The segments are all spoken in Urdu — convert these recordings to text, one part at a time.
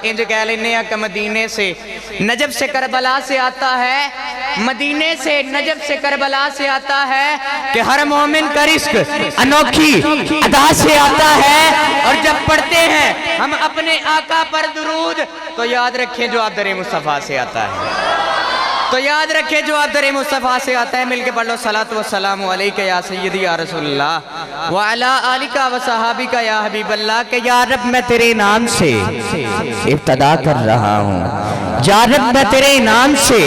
انج کہہ لینے کہ مدینے سے نجف سے کربلا سے آتا ہے، مدینے سے نجف سے کربلا سے آتا ہے کہ ہر مومن کا رزق انوکھی ادا سے آتا ہے۔ اور جب پڑھتے ہیں ہم اپنے آقا پر درود تو یاد رکھیں جو آپ در مصطفیٰ سے آتا ہے، تو یاد رکھیں جو آپ در مصطفیٰ سے آتا ہے۔ مل کے پڑھ لو صلاۃ والسلام علیکہ یا سیدی یا رسول اللہ وعلی آلکہ و صحابکہ یا حبیب اللہ، کہ یا رب میں تیرے نام سے ابتدا کر رہا ہوں، یا رب میں تیرے نام سے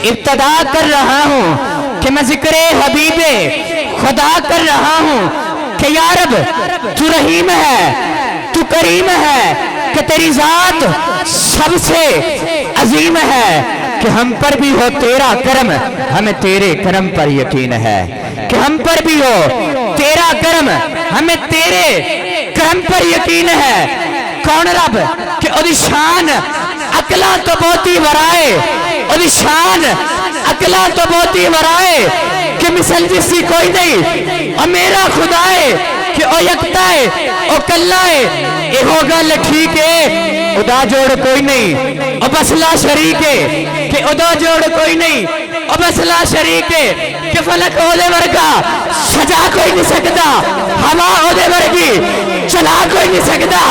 ابتدا کر رہا ہوں، کہ میں ذکر حبیب خدا کر رہا ہوں، کہ یا رب تو رحیم ہے، تو کریم ہے، کہ تیری ذات سب سے عظیم ہے، کہ ہم پر بھی ہو تیرا کرم، ہمیں تیرے کرم پر یقین ہے، کہ ہم پر بھی ہو تیرا کرم، ہمیں تیرے کرم پر یقین ہے۔ کون رب کہ او دی شان اکلا تو بہتی ورائے، او دی شان اکلا تو بہتی ورائے، کہ مثل جسی کوئی نہیں، اور میرا خدا ہے کہ او یکتا ہے، او کلا ہے، اے ہو گل ٹھیک ہے، ادا جوڑ کوئی نہیں، او بس لا شریک ہے، کہ ادا جوڑ کوئی نہیں، او بس لا شریک ہے، کہ فلک او دے ورگا سجا کوئی نہیں سکتا، ہوا او دے ورگی چلا کوئی نہیں سکتا،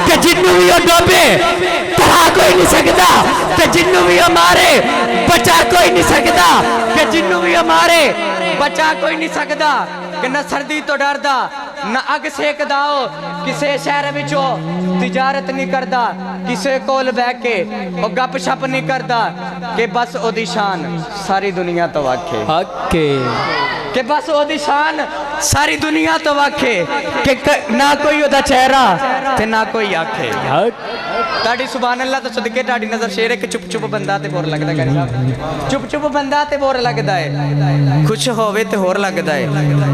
کہ جنوں بھی او ڈوبے ترا کوئی نہیں سکتا، کہ جنوں بھی او مارے بچا کوئی نہیں سکتا، کہ جنوں بھی او مارے بچا کوئی نہیں سکتا، کہ نہ سردی تو ڈر دا نہ اگ سیک داؤ، کسے شہر بچو تجارت نہیں کردہ، کسے کول بے کے او گپ شپ نہیں کردہ، کہ بس او دی شان ساری دنیا تو واقعے، کہ بس او دی شان ساری دنیا تو واقعے، کہ نہ کوئی او دا چہرہ تے نہ کوئی آنکھے۔ تاڑی سبحان اللہ تو صدقے تاڑی نظر شیر ہے کہ چپ چپ بندہ تے بور لگتا ہے، چپ چپ بندہ تے بور لگتا ہے، کچھ ہوئے تے ہور لگتا ہے،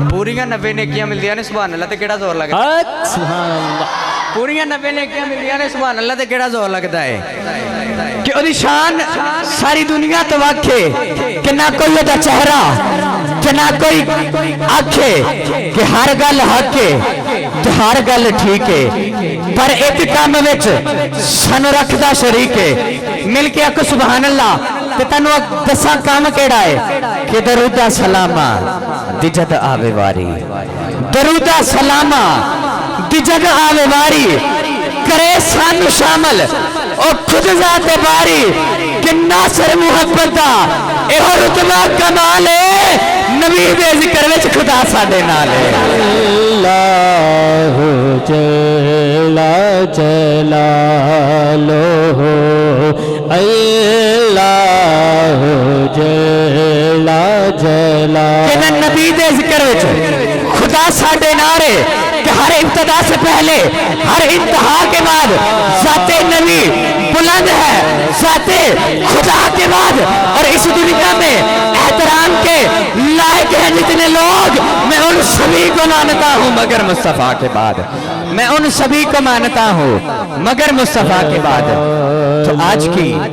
پوریاں 90 نیکیاں مل دیا نے سبحان اللہ تے کیڑا زور لگتا ہے، سبحان اللہ، پوریاں 90 نیکیاں مل دیا نے سبحان اللہ تے کیڑا زور لگتا ہے، کہ او دی شان ساری دنیا تو واقعے، کہ نہ کوئی او دا چہرہ کہ نہ کوئی آنکھے، کہ ہر گل حق ہے تو ہر گل ٹھیک ہے، پر ایک کام وچ سانو رکھدا شریک ہے۔ مل کے آکو سبحان اللہ، تے تانوں دساں کام کیڑا ہے، کہ درودہ سلامہ دی جد آوے واری، درودہ سلامہ دی جد آوے واری، کرے سانو شامل او خود ذات باری، کہ ناصر محبت دا اے ہو رتبہ کمال ہے، نبی دے ذکر وچ خدا ساڈے نال ہے۔ اللہ جل جلالہ، اللہ جل جلالہ، کہ نبی دے ذکر وچ خدا ساڈے نال ہے، کہ ہر ابتدا سے پہلے ہر انتہا کے بعد ذات نبی بلند ہے، ذات خدا کے بعد، اور اس دنیا میں احترام کے لائق ہیں جتنے لوگ، میں ان سبھی کو مانتا ہوں مگر مصطفیٰ کے بعد، میں ان سبھی کو مانتا ہوں مگر مصطفیٰ کے بعد۔ تو آج کی